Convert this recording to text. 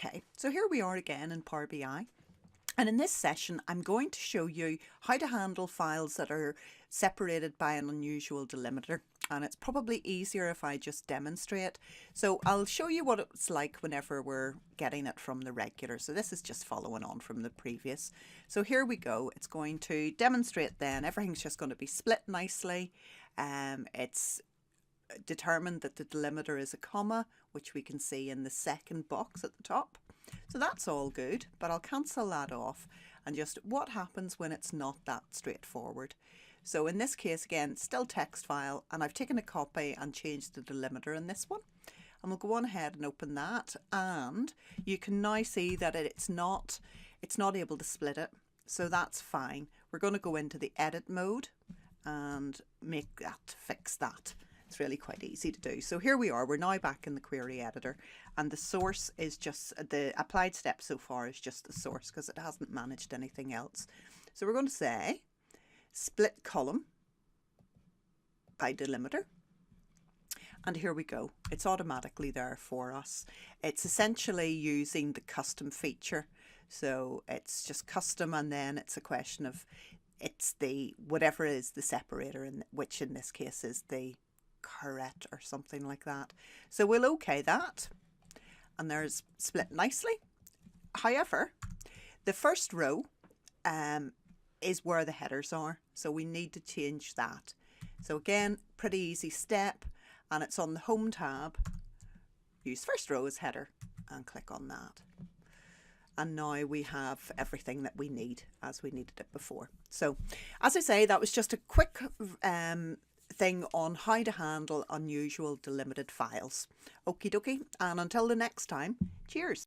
Okay, so here we are again in Power BI. And in this session, I'm going to show you how to handle files that are separated by an unusual delimiter. And it's probably easier if I just demonstrate. So I'll show you what it's like whenever we're getting it from the regular. So this is just following on from the previous. So here we go. It's going to demonstrate then. Everything's just going to be split nicely. It's determined that the delimiter is a comma, which we can see in the second box at the top. So that's all good, but I'll cancel that off and just what happens when it's not that straightforward. So in this case, again, still text file, and I've taken a copy and changed the delimiter in this one. And we'll go on ahead and open that, and you can now see that it's not able to split it. So that's fine. We're going to go into the edit mode and fix that. It's really quite easy to do. So here we are, we're now back in the query editor, and the source is just, the applied step so far is just the source because it hasn't managed anything else. So we're going to say split column by delimiter, and here we go. It's automatically there for us. It's essentially using the custom feature. So it's just custom, and then it's a question of it's the whatever is the separator, which in this case is the correct or something like that. So we'll OK that, and there's split nicely. However, the first row is where the headers are, so we need to change that. So again, pretty easy step, and it's on the home tab. Use first row as header and click on that. And now we have everything that we need as we needed it before. So as I say, that was just a quick thing on how to handle unusual delimited files. Okie dokie, and until the next time, cheers.